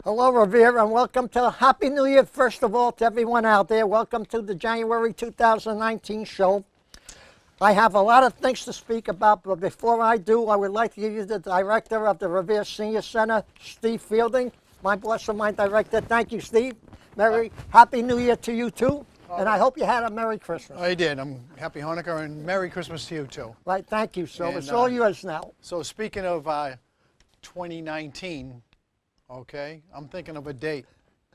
Hello, Revere, and welcome to Happy New Year, first of all, to everyone out there. Welcome to the January 2019 show. I have a lot of things to speak about, but before I do, I would like to give you the director of the Revere Senior Center, Steve Fielding. My boss and my director. Thank you, Steve. Happy New Year to you, too. And I hope you had a Merry Christmas. I did. Happy Hanukkah and Merry Christmas to you, too. Right, thank you. So it's all yours now. So speaking of 2019, okay, I'm thinking of a date.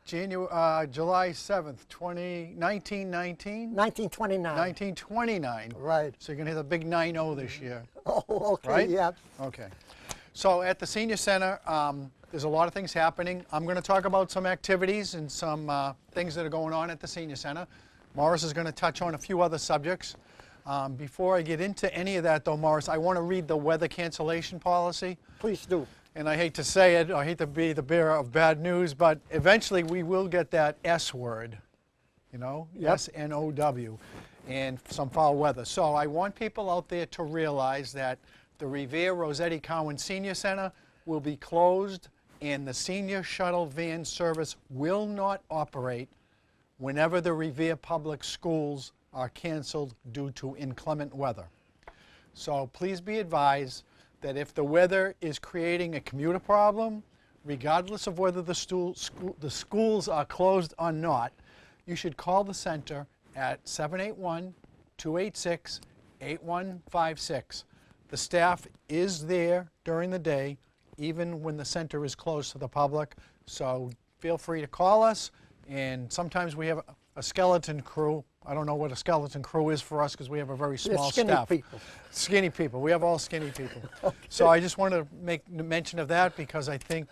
July 7th, 1919? 1929. 1929. Right. So you're going to hit a big 9-0 this year. Oh, okay, right? yeah. Okay. So at the Senior Center, there's a lot of things happening. I'm going to talk about some activities and some things that are going on at the Senior Center. Morris is going to touch on a few other subjects. Before I get into any of that, though, Morris, I want to read the weather cancellation policy. Please do. And I hate to say it, I hate to be the bearer of bad news, but eventually we will get that S word, you know, yep. S-N-O-W, and some foul weather. So I want people out there to realize that the Revere Rossetti-Cowan Senior Center will be closed and the senior shuttle van service will not operate whenever the Revere public schools are canceled due to inclement weather. So please be advised that if the weather is creating a commuter problem, regardless of whether the schools are closed or not, you should call the center at 781-286-8156. The staff is there during the day, even when the center is closed to the public, so feel free to call us. And sometimes we have a skeleton crew. I don't know what a skeleton crew is for us because we have a very small staff. Skinny people. Skinny people. We have all skinny people. Okay. So I just want to make mention of that because I think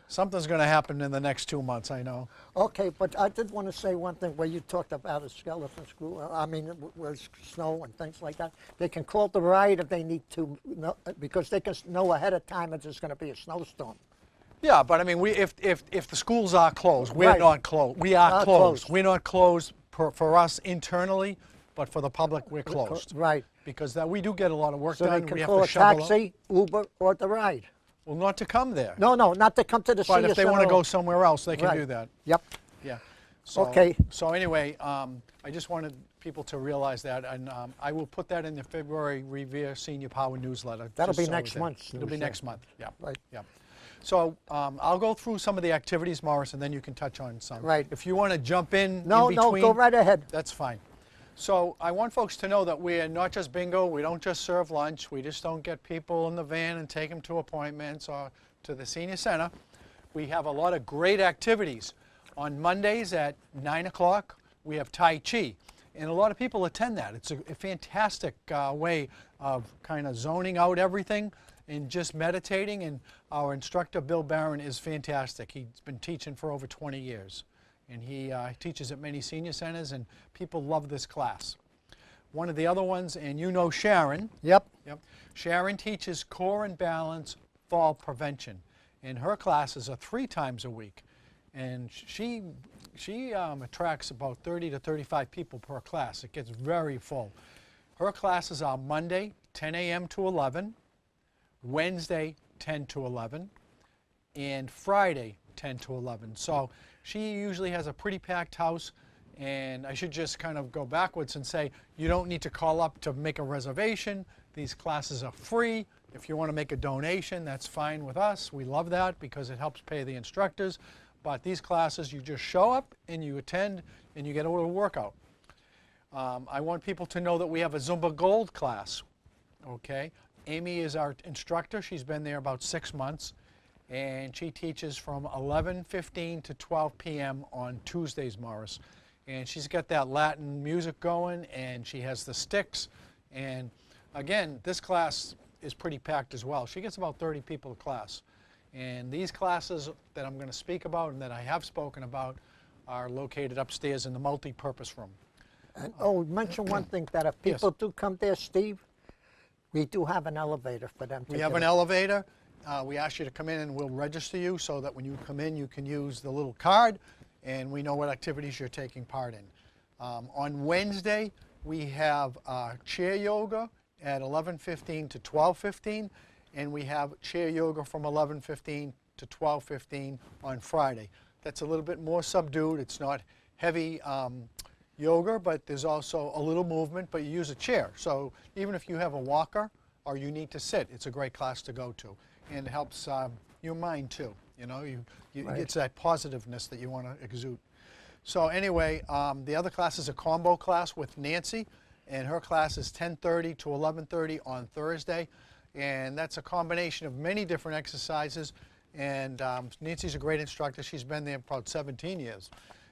something's going to happen in the next 2 months, I know. Okay, but I did want to say one thing where you talked about a skeleton crew. I mean, with snow and things like that. They can call the ride if they need to, because they can know ahead of time if there's going to be a snowstorm. Yeah, but I mean, if the schools are closed, we're right. not closed. We are closed. We're not closed for us internally, but for the public, we're closed. Right. Because we do get a lot of work so done. They can we call have to a taxi, Uber, or the ride. Well, not to come there. No, not to come to the senior But if they want to go somewhere else, they can do that. Yep. Yeah. So, okay. So anyway, I just wanted people to realize that, and I will put that in the February Revere Senior Power newsletter. That'll be next month. It'll be next month. Yeah. Right. Yeah. So I'll go through some of the activities, Morris, and then you can touch on some. Right. If you want to jump in between. No, go right ahead. That's fine. So I want folks to know that we're not just bingo. We don't just serve lunch. We just don't get people in the van and take them to appointments or to the Senior Center. We have a lot of great activities. On Mondays at 9 o'clock, we have Tai Chi. And a lot of people attend that. It's a fantastic way of kind of zoning out everything and just meditating, and our instructor, Bill Barron, is fantastic. He's been teaching for over 20 years, and he teaches at many senior centers, and people love this class. One of the other ones, and you know Sharon. Yep. Sharon teaches core and balance fall prevention, and her classes are 3 times a week, and she attracts about 30 to 35 people per class. It gets very full. Her classes are Monday, 10 a.m. to 11, Wednesday, 10 to 11, and Friday, 10 to 11. So she usually has a pretty packed house, and I should just kind of go backwards and say you don't need to call up to make a reservation. These classes are free. If you want to make a donation, that's fine with us. We love that because it helps pay the instructors. But these classes, you just show up and you attend and you get a little workout. I want people to know that we have a Zumba Gold class, okay? Amy is our instructor. She's been there about 6 months, and she teaches from 11:15 to 12 p.m. on Tuesdays, Morris. And she's got that Latin music going, and she has the sticks. And again, this class is pretty packed as well. She gets about 30 people a class. And these classes that I'm going to speak about and that I have spoken about are located upstairs in the multi-purpose room. And, mention one thing, that if people do come there, Steve, we do have an elevator for them. We have an elevator. We ask you to come in and we'll register you so that when you come in you can use the little card and we know what activities you're taking part in. On Wednesday we have chair yoga at 11:15 to 12:15, and we have chair yoga from 11:15 to 12:15 on Friday. That's a little bit more subdued. It's not heavy yoga, but there's also a little movement, but you use a chair. So even if you have a walker or you need to sit, it's a great class to go to. And it helps your mind too. You know, Right. it's that positiveness that you want to exude. So anyway, the other class is a combo class with Nancy, and her class is 10:30 to 11:30 on Thursday. And that's a combination of many different exercises. And Nancy's a great instructor. She's been there about 17 years.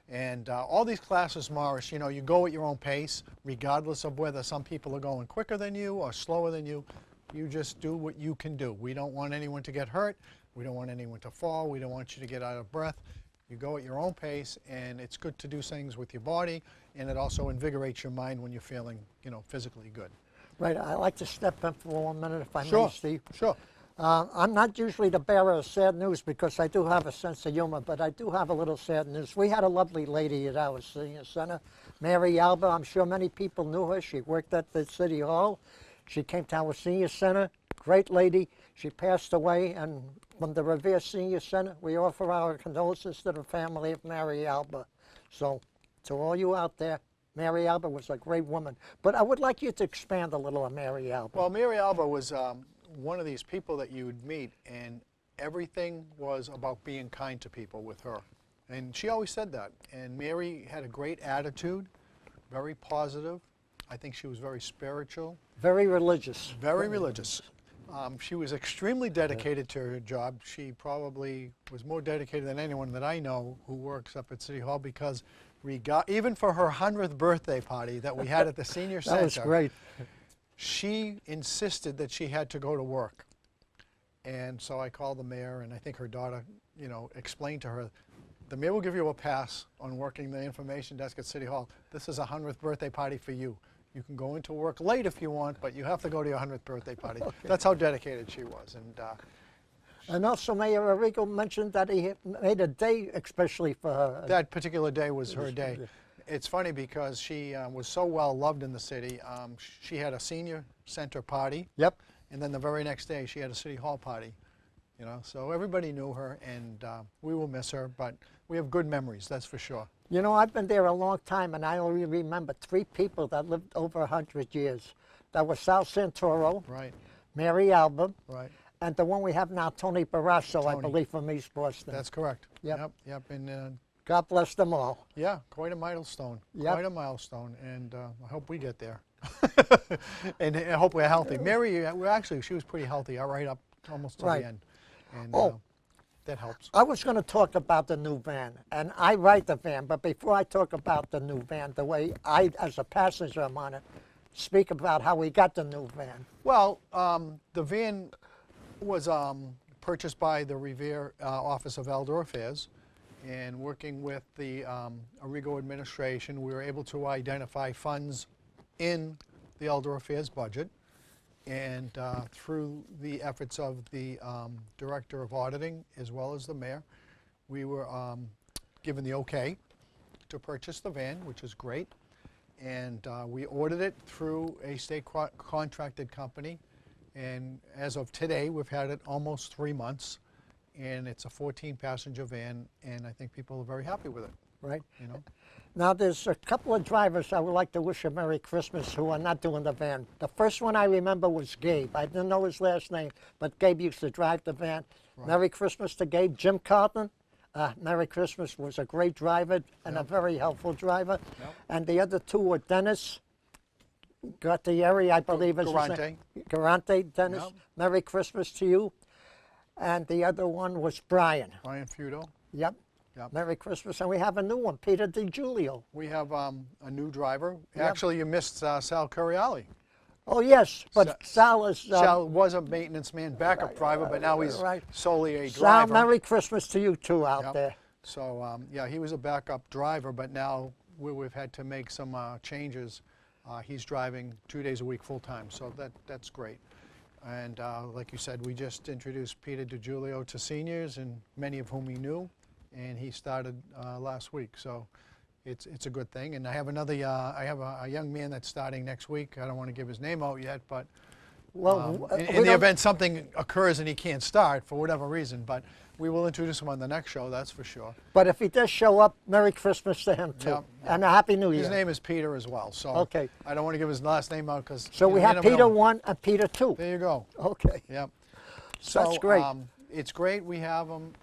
And all these classes, Morris, you know, you go at your own pace, regardless of whether some people are going quicker than you or slower than you. You just do what you can do. We don't want anyone to get hurt. We don't want anyone to fall. We don't want you to get out of breath. You go at your own pace, and it's good to do things with your body, and it also invigorates your mind when you're feeling, you know, physically good. Right, I'd like to step in for 1 minute if I may, Sure, Steve. sure. I'm not usually the bearer of sad news because I do have a sense of humor, but I do have a little sad news. We had a lovely lady at our senior center, Mary Alba. I'm sure many people knew her. She worked at the City Hall. She came to our senior center, great lady. She passed away, and from the Revere Senior Center, we offer our condolences to the family of Mary Alba. So, to all you out there, Mary Alba was a great woman. But I would like you to expand a little on Mary Alba. Well, Mary Alba was one of these people that you would meet, and everything was about being kind to people with her. And she always said that. And Mary had a great attitude, very positive. I think she was very spiritual. Very religious. Very religious. She was extremely dedicated to her job. She probably was more dedicated than anyone that I know who works up at City Hall, because even for her 100th birthday party that we had at the Senior Center, That was great. she insisted that she had to go to work. And so I called the mayor, and I think her daughter, you know, explained to her, the mayor will give you a pass on working the information desk at City Hall. This is a 100th birthday party for you. You can go into work late if you want, but you have to go to your 100th birthday party. Okay. That's how dedicated she was. And also Mayor Arrigo mentioned that he had made a day especially for her. That particular day was her day. It's funny because she was so well loved in the city. She had a senior center party. Yep. And then the very next day she had a City Hall party. You know, so everybody knew her, and we will miss her, but we have good memories, that's for sure. You know, I've been there a long time, and I only remember 3 people that lived over 100 years. That was Sal Santoro, Right, Mary Alba, right. and the one we have now, Tony Barrasso, I Tony. believe, from East Boston. That's correct. Yep. Yep. And God bless them all. yeah, quite a milestone. Yep. Quite a milestone, and I hope we get there. And I hope we're healthy. Mary, actually, she was pretty healthy, right up almost to Right. the end. And that helps. I was going to talk about the new van, and I write the van, but before I talk about the new van, the way I, as a passenger, am on it, speak about how we got the new van. Well, the van was purchased by the Revere Office of Elder Affairs, and working with the Arrigo administration, we were able to identify funds in the Elder Affairs budget, and through the efforts of the Director of Auditing as well as the Mayor, we were given the okay to purchase the van, which is great. And we ordered it through a state contracted company, and as of today we've had it almost 3 months, and it's a 14-passenger van, and I think people are very happy with it. Right. You know? Now, there's a couple of drivers I would like to wish a Merry Christmas who are not doing the van. The first one I remember was Gabe. I didn't know his last name, but Gabe used to drive the van. Right. Merry Christmas to Gabe. Jim Carlton, Merry Christmas, was a great driver and a very helpful driver. Yep. And the other two were Dennis Gattieri, I believe is his name. Garante, Dennis. Yep. Merry Christmas to you. And the other one was Brian. Brian Feudo. Yep. Yep. Merry Christmas. And we have a new one, Peter DiGiulio. We have a new driver. Yep. Actually, you missed Sal Curiali. Oh, yes, but Sal is... Sal was a maintenance man, backup driver, but now he's solely a driver. Sal, Merry Christmas to you too out there. So, yeah, he was a backup driver, but now we've had to make some changes. He's driving 2 days a week full-time, so that's great. And like you said, we just introduced Peter DiGiulio to seniors, and many of whom he knew, and he started last week. So it's a good thing. And I have another, I have a young man that's starting next week. I don't want to give his name out yet, but well, in the event something occurs and he can't start for whatever reason. But We will introduce him on the next show, that's for sure. But if he does show up, Merry Christmas to him too. Yep, yep. And a Happy New Year. His name is Peter as well, so Okay. I don't want to give his last name out because... So we have Peter 1 and Peter 2. There you go. Okay. Yep. That's great. It's great we have them,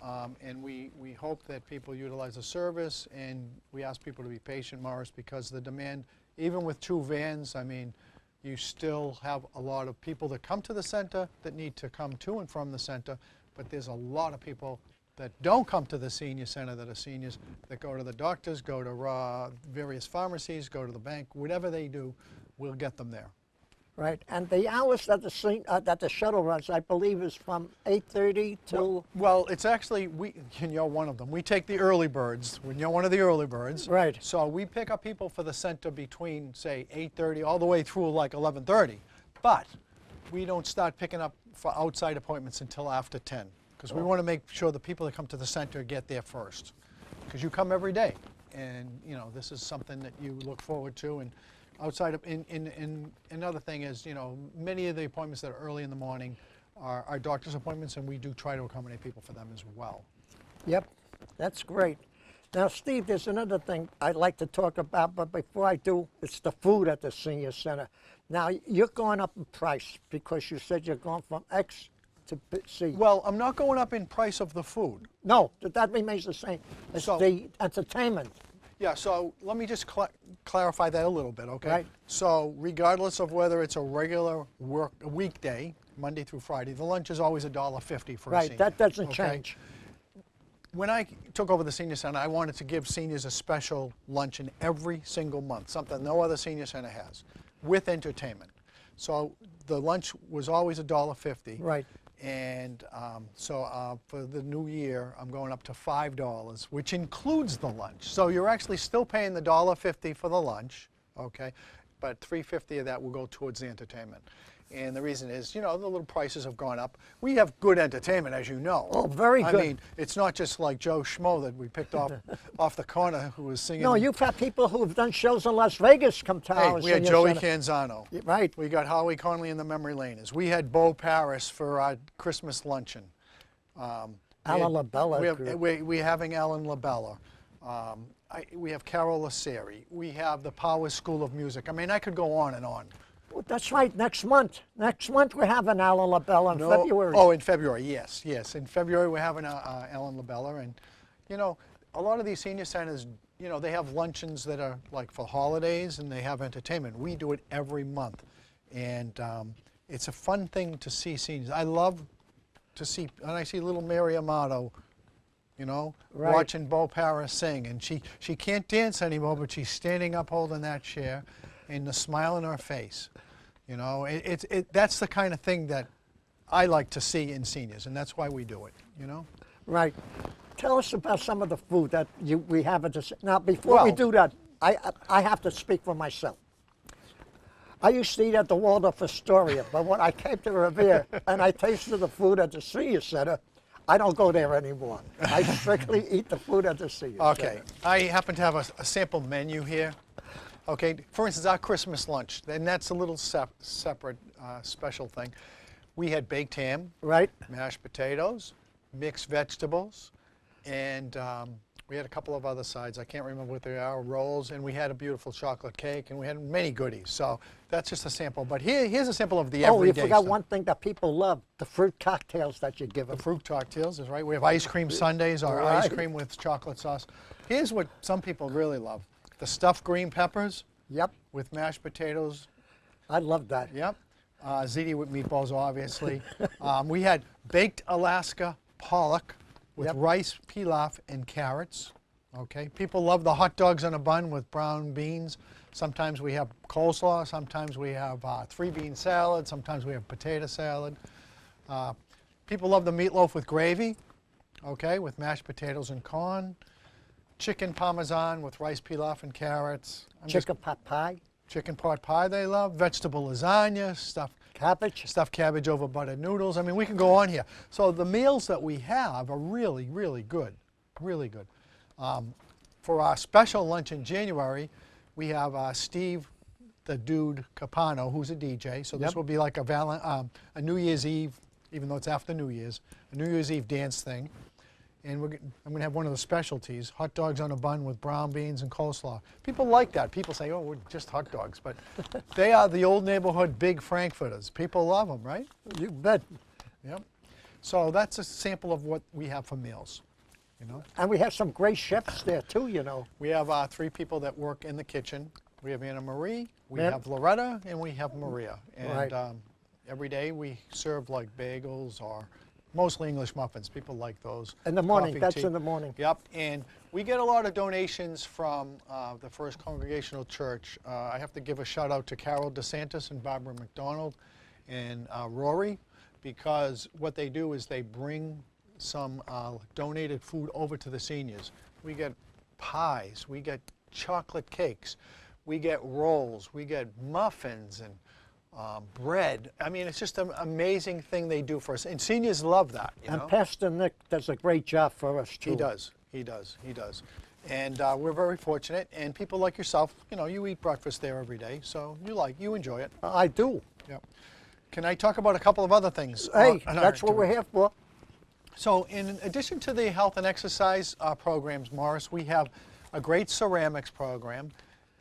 and we hope that people utilize the service, and we ask people to be patient, Morris, because the demand, even with 2 vans, I mean, you still have a lot of people that come to the center that need to come to and from the center, but there's a lot of people that don't come to the senior center that are seniors, that go to the doctors, go to various pharmacies, go to the bank, whatever they do, we'll get them there. Right. And the hours that the shuttle runs, I believe, is from 8:30 till... Well, it's actually, you're one of them. We take the early birds. You're one of the early birds. Right. So we pick up people for the center between, say, 8:30 all the way through like 11:30. But we don't start picking up for outside appointments until after 10. Because we want to make sure the people that come to the center get there first. Because you come every day. And, you know, this is something that you look forward to. And outside of, another thing is, you know, many of the appointments that are early in the morning are doctor's appointments, and we do try to accommodate people for them as well. Yep, that's great. Now, Steve, there's another thing I'd like to talk about, but before I do, it's the food at the senior center. Now, you're going up in price because you said you're going from X to C. Well, I'm not going up in price of the food. No, that remains the same. It's the entertainment. Yeah, so let me just clarify that a little bit, okay? Right. So regardless of whether it's a regular weekday, Monday through Friday, the lunch is always $1.50 for a senior. Right, that doesn't change. When I took over the senior center, I wanted to give seniors a special luncheon every single month, something no other senior center has, with entertainment. So the lunch was always $1.50. Right. And so for the new year, I'm going up to $5, which includes the lunch. So you're actually still paying the $1.50 for the lunch, okay? But $3.50 of that will go towards the entertainment. And the reason is, you know, the little prices have gone up. We have good entertainment, as you know. Oh, very good. I mean, it's not just like Joe Schmo that we picked off off the corner who was singing. No, you've had people who have done shows in Las Vegas come to our we had senior Joey center. Canzano. Right. We got Howie Conley and the Memory Laners. We had Bo Paris for our Christmas luncheon. Alan LaBella. We're having Alan LaBella. We have Carol Lasseri. We have the Power School of Music. I mean, I could go on and on. Well, that's right, next month. Next month we're having Alan LaBella in February. Oh, in February, yes, yes. In February we're having Alan LaBella. And, you know, a lot of these senior centers, you know, they have luncheons that are like for holidays and they have entertainment. We do it every month. And it's a fun thing to see seniors. I love to see, and I see little Mary Amato, you know, watching Bo Paris sing. And she can't dance anymore, but she's standing up holding that chair and the smile on her face. You know, that's the kind of thing that I like to see in seniors, and that's why we do it, you know? Right. Tell us about some of the food that we have at the... Now, before we do that, I have to speak for myself. I used to eat at the Waldorf Astoria, but when I came to Revere and I tasted the food at the senior center, I don't go there anymore. I strictly eat the food at the senior center. Okay. I happen to have a sample menu here. Okay, for instance, our Christmas lunch, and that's a little separate special thing. We had baked ham, right, mashed potatoes, mixed vegetables, and we had a couple of other sides. I can't remember what they are, rolls, and we had a beautiful chocolate cake, and we had many goodies. So that's just a sample. But here's a sample of the everyday you forgot stuff. one thing that people love, the fruit cocktails that you give them. The fruit cocktails is right. We have ice cream sundaes, or ice cream with chocolate sauce. Here's what some people really love. The stuffed green peppers. Yep. With mashed potatoes. I love that. Yep. Ziti with meatballs, obviously. We had baked Alaska pollock with rice, pilaf, and carrots. Okay. People love the hot dogs on a bun with brown beans. Sometimes we have coleslaw. Sometimes we have 3-bean salad. Sometimes we have potato salad. People love the meatloaf with gravy. Okay, with mashed potatoes and corn. Chicken parmesan with rice pilaf and carrots. Chicken pot pie. Chicken pot pie they love. Vegetable lasagna, stuffed cabbage over buttered noodles. I mean, we can go on here. So the meals that we have are really, really good, really good. For our special lunch in January, we have Steve, the dude Capano, who's a DJ. So this will be like a New Year's Eve, even though it's after New Year's, a New Year's Eve dance thing. And I'm going to have one of the specialties, hot dogs on a bun with brown beans and coleslaw. People like that. People say, oh, we're just hot dogs. But they are the old neighborhood big Frankfurters. People love them, right? You bet. Yep. So that's a sample of what we have for meals. You know? And we have some great chefs there too, you know. We have 3 people that work in the kitchen. We have Anna Marie, we Yep. have Loretta, and we have Maria. And Right. Every day we serve like bagels or mostly English muffins. People like those. In the morning, Coffee, that's tea. in the morning. Yep, and we get a lot of donations from the First Congregational Church. I have to give a shout out to Carol DeSantis and Barbara McDonald and Rory, because what they do is they bring some donated food over to the seniors. We get pies, we get chocolate cakes, we get rolls, we get muffins and bread. I mean, it's just an amazing thing they do for us, and seniors love that. You And know? Pastor Nick does a great job for us too. He does, he does, he does. And we're very fortunate, and people like yourself, you know, you eat breakfast there every day, so you enjoy it. I do. Yep. Can I talk about a couple of other things? Hey, on our that's what we're tour? here for. So in addition to the health and exercise programs, Morris, we have a great ceramics program,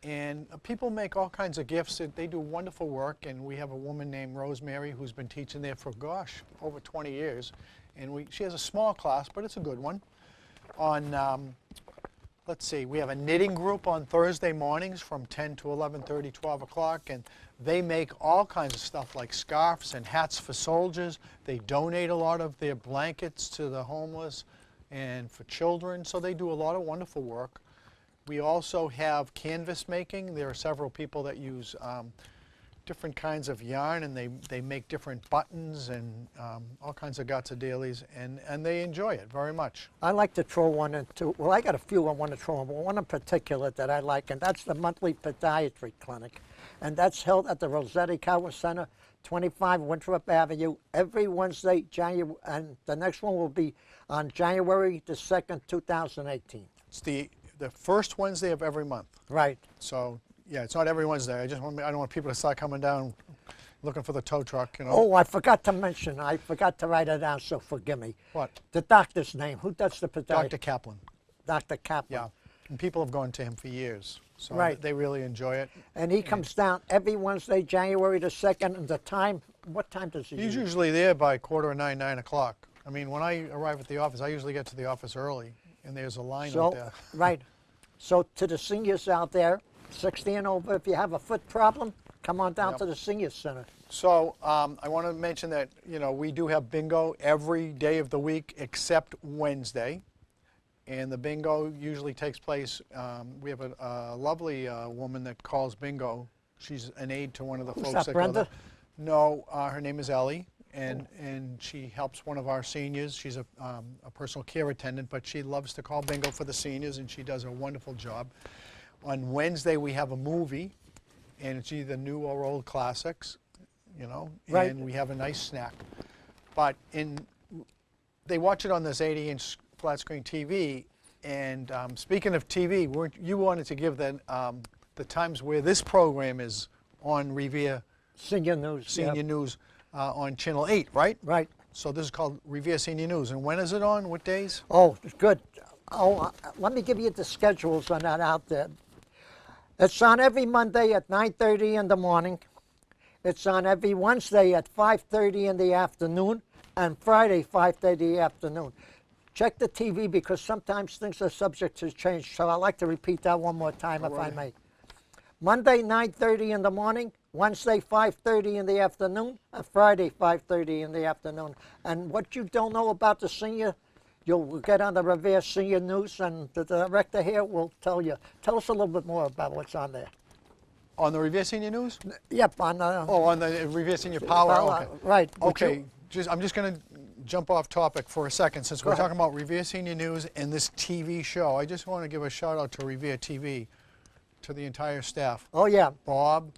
and people make all kinds of gifts. They do wonderful work, and we have a woman named Rosemary who's been teaching there for, gosh, over 20 years. And she has a small class, but it's a good one. On, let's see, we have a knitting group on Thursday mornings from 10 to 11:30, 12 o'clock, and they make all kinds of stuff like scarves and hats for soldiers. They donate a lot of their blankets to the homeless and for children, so they do a lot of wonderful work. We also have canvas making. There are several people that use different kinds of yarn, and they make different buttons and all kinds of guts of dailies, and they enjoy it very much. I like to throw one into, well, I got a few I want to throw in, but one in particular that I like, and that's the monthly podiatry clinic. And that's held at the Rossetti-Cowan Center, 25 Winthrop Avenue, every Wednesday, and the next one will be on January the 2nd, 2018. It's the first Wednesday of every month. Right. So, yeah, it's not every Wednesday. I don't want people to start coming down looking for the tow truck, you know. Oh, I forgot to mention, I forgot to write it down, so forgive me. What? The doctor's name, who does the podiatry? Dr. Kaplan. Dr. Kaplan. Yeah. And people have gone to him for years. So Right. they really enjoy it. And he comes down every Wednesday, January the 2nd, and the time, what time does he He's use? usually there by 8:45, 9 o'clock. I mean, when I arrive at the office, I usually get to the office early, and there's a line out So, there. right. So to the seniors out there, 60 and over, if you have a foot problem, come on down Yep. to the senior center. So I want to mention that, you know, we do have bingo every day of the week except Wednesday. And the bingo usually takes place, we have a lovely woman that calls bingo. She's an aide to one of the Who's folks that, go there. Brenda? No, her name is Ellie, and she helps one of our seniors. She's a personal care attendant, but she loves to call bingo for the seniors, and she does a wonderful job. On Wednesday, we have a movie, and it's either new or old classics, you know, Right. and we have a nice snack. But they watch it on this 80-inch flat screen TV, and speaking of TV, you wanted to give the times where this program is on Revere Senior News. Senior yep. News on Channel 8, right? Right. So this is called Revere Senior News. And when is it on? What days? Oh, good. Oh, let me give you the schedules on that out there. It's on every Monday at 9:30 in the morning. It's on every Wednesday at 5:30 in the afternoon, and Friday 5:30 in the afternoon. Check the TV because sometimes things are subject to change. So I'd like to repeat that one more time, if I may. Monday 9:30 in the morning, Wednesday 5:30 in the afternoon, and Friday 5:30 in the afternoon. And what you don't know about the senior, you'll get on the Revere Senior News, and the director here will tell you. Tell us a little bit more about what's on there. On the Revere Senior News? Yep, on Oh, on the Revere Senior Power. Okay. Right. Would Okay. you- I'm just going to jump off topic for a second. Since Go we're ahead. talking about Revere Senior News and this TV show, I just want to give a shout out to Revere TV, to the entire staff. Oh, yeah. Bob,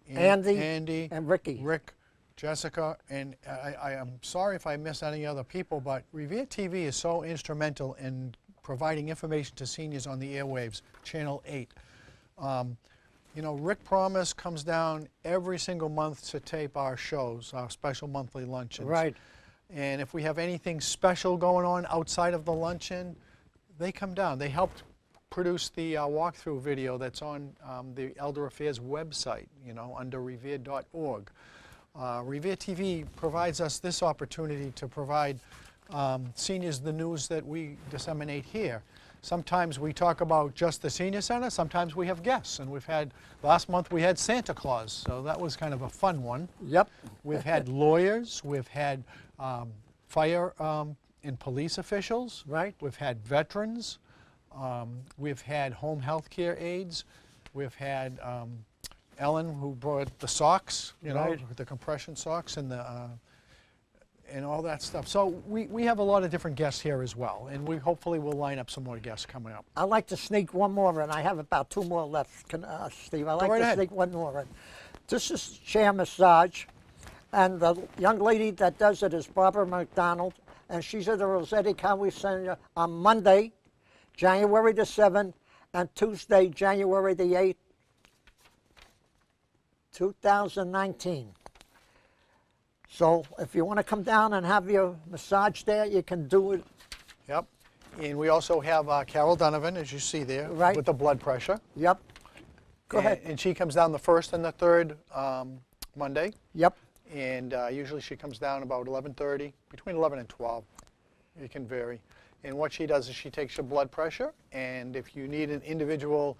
Andy, and Ricky. Rick, Jessica, and I am sorry if I missed any other people, but Revere TV is so instrumental in providing information to seniors on the airwaves, Channel 8. You know, Rick Promise comes down every single month to tape our shows, our special monthly luncheons. Right. And if we have anything special going on outside of the luncheon, they come down. They helped produce the walkthrough video that's on the Elder Affairs website, under revere.org. Revere TV provides us this opportunity to provide seniors the news that we disseminate here. Sometimes we talk about just the senior center, sometimes we have guests, and last month we had Santa Claus, so that was kind of a fun one. Yep. We've had lawyers, we've had fire and police officials. Right. We've had veterans, we've had home health care aides, we've had Ellen, who brought the socks, Right. the compression socks and and all that stuff. So we have a lot of different guests here as well, and we hopefully will line up some more guests coming up. I'd like to sneak one more in. I have about 2 more left, Steve. I'd like right to ahead. sneak one more in. This is chair massage, and the young lady that does it is Barbara McDonald, and she's at the Rossetti-Cowan Senior on Monday, January the 7th, and Tuesday, January the 8th, 2019. So if you want to come down and have your massage there, you can do it. Yep. And we also have Carol Donovan, as you see there, Right. with the blood pressure. Yep. Go ahead. And she comes down the first and the third Monday. Yep. And usually she comes down about 11:30, between 11 and 12. It can vary. And what she does is she takes your blood pressure, and if you need an individual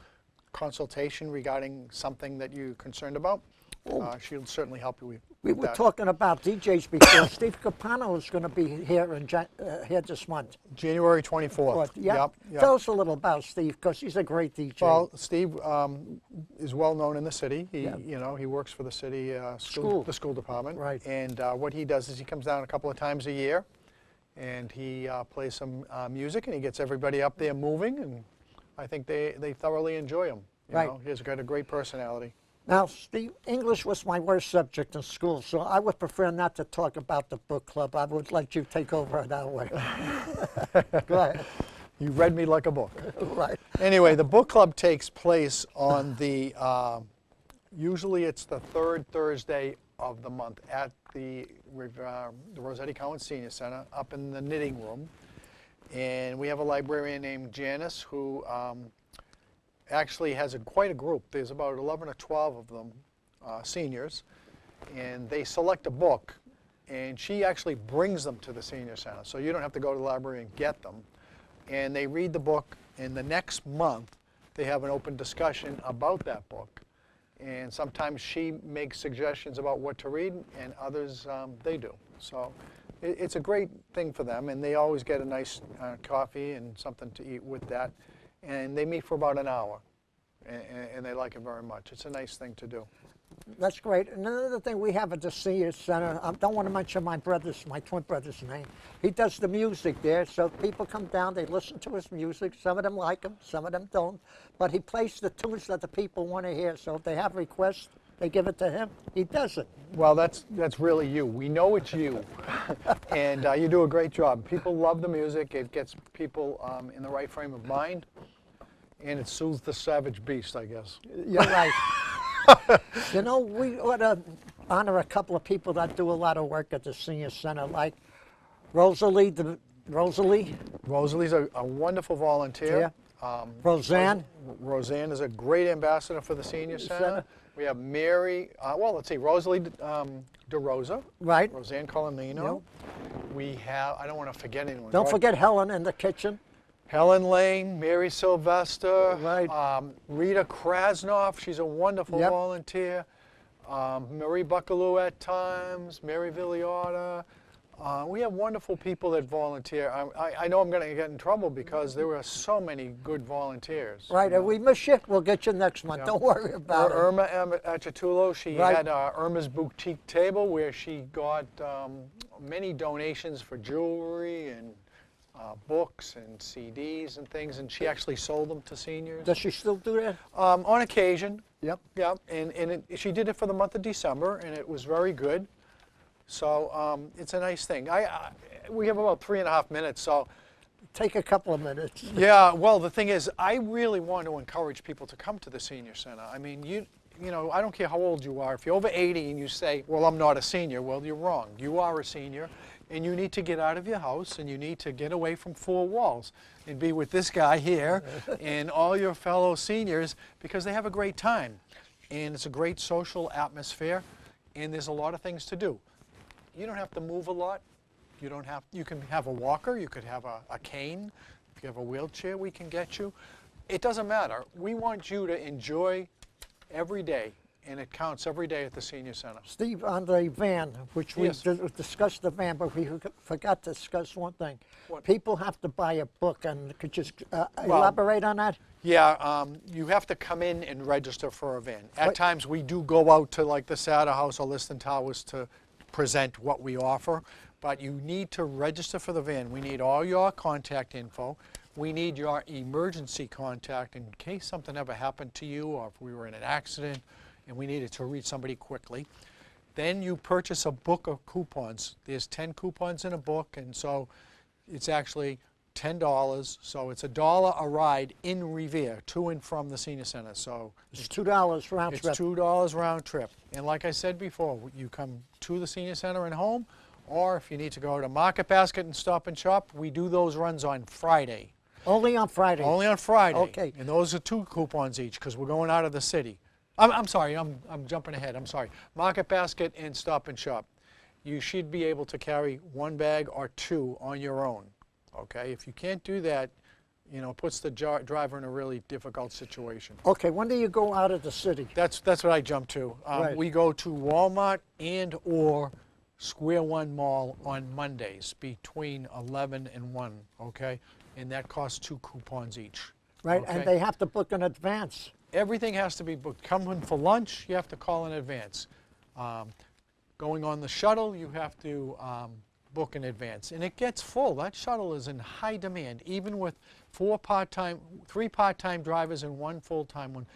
consultation regarding something that you're concerned about, she'll certainly help you with We were that. talking about DJs before. Steve Capano is going to be here here this month. January 24th. Yeah. Yep. Tell us a little about Steve, because he's a great DJ. Well, Steve is well known in the city. He, Yeah. he works for the city the school department. Right. And what he does is he comes down a couple of times a year, and he plays some music, and he gets everybody up there moving, and I think they thoroughly enjoy him. Right. He's got a great personality. Now, Steve, English was my worst subject in school, so I would prefer not to talk about the book club. I would let you take over that way. Go ahead. You read me like a book. Right. Anyway, the book club takes place on the, usually it's the third Thursday of the month at the Rossetti-Cowan Senior Center up in the knitting room. And we have a librarian named Janice who actually has quite a group. There's about 11 or 12 of them, seniors, and they select a book, and she actually brings them to the senior center. So you don't have to go to the library and get them. And they read the book, and the next month they have an open discussion about that book. And sometimes she makes suggestions about what to read, and others they do. So it's a great thing for them, and they always get a nice coffee and something to eat with that. And they meet for about an hour, and they like it very much. It's a nice thing to do. That's great. And another thing we have at the senior center, I don't want to mention my twin brother's name. He does the music there, so people come down, they listen to his music. Some of them like him, some of them don't. But he plays the tunes that the people want to hear, so if they have requests, they give it to him. He does it. Well, that's really you. We know it's you, and you do a great job. People love the music. It gets people in the right frame of mind, and it soothes the savage beast, I guess. You're right. We ought to honor a couple of people that do a lot of work at the senior center, like Rosalie. Rosalie's a wonderful volunteer. Roseanne. Roseanne is a great ambassador for the senior center. We have Mary, let's see, Rosalie DeRosa. Right. Roseanne Colonino. We have, I don't want to forget anyone. Don't forget Helen in the kitchen. Helen Lane, Mary Sylvester, Right. Rita Krasnoff, she's a wonderful volunteer. Marie Buckaloo at times, Mary Villiotta. We have wonderful people that volunteer. I know I'm going to get in trouble because there were so many good volunteers. Right, and we miss you. We'll get you next month. Don't worry about it. Irma Achatulo, she Right. had Irma's Boutique Table where she got many donations for jewelry and books and CDs and things, and she actually sold them to seniors. Does she still do that? On occasion. Yep. Yeah, and she did it for the month of December, and it was very good. So it's a nice thing. We have about 3.5 minutes, so. Take a couple of minutes. Yeah, well, the thing is, I really want to encourage people to come to the senior center. I mean, you know, I don't care how old you are. If you're over 80 and you say, well, I'm not a senior, well, you're wrong. You are a senior, and you need to get out of your house, and you need to get away from four walls and be with this guy here and all your fellow seniors, because they have a great time. And it's a great social atmosphere, and there's a lot of things to do. You don't have to move a lot. You can have a walker, you could have a cane. If you have a wheelchair, we can get you. It doesn't matter. We want you to enjoy every day, and it counts every day at the Senior Center. Steve, on the van, which we Yes. discussed the van, but we forgot to discuss one thing. What? People have to buy a book, and could you just elaborate on that? Yeah, you have to come in and register for a van. At What? times, we do go out to like the Satter House or Liston Towers to present what we offer, but you need to register for the van. We need all your contact info. We need your emergency contact in case something ever happened to you, or if we were in an accident and we needed to reach somebody quickly. Then you purchase a book of coupons. There's 10 coupons in a book, and so it's actually $10. So it's $1 a ride in Revere to and from the Senior Center. So It's $2 round trip. it's $2 round trip. And like I said before, you come to the Senior Center and home, or if you need to go to Market Basket and Stop and Shop, we do those runs on Friday. Only on Friday. Only on Friday. Okay. And those are 2 coupons each, because we're going out of the city. I'm sorry, I'm jumping ahead, I'm sorry. Market Basket and Stop and Shop. You should be able to carry 1 bag or 2 on your own, okay? If you can't do that, you know, it puts the driver in a really difficult situation. Okay, when do you go out of the city? That's what I jump to. Right. We go to Walmart and or Square One Mall on Mondays between 11 and 1, okay? And that costs 2 coupons each. Right, okay? and they have to book in advance. Everything has to be booked. Coming for lunch, you have to call in advance. Going on the shuttle, you have to book in advance. And it gets full. That shuttle is in high demand, even with 3 part-time drivers and 1 full-time one.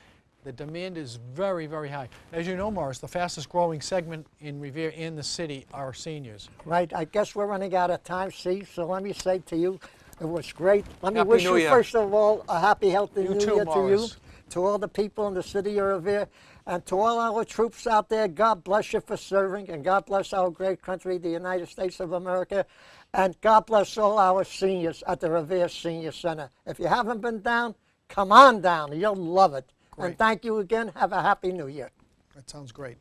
The demand is very, very high. As you know, Morris, the fastest growing segment in Revere and the city are seniors. Right, I guess we're running out of time, Steve, so let me say to you, it was great. Let me Happy wish New you, Year. first of all, a happy, healthy You New too, Year Morris. to you, to all the people in the city of Revere, and to all our troops out there. God bless you for serving, and God bless our great country, the United States of America, and God bless all our seniors at the Revere Senior Center. If you haven't been down, come on down. You'll love it. Great. And thank you again. Have a happy New Year. That sounds great.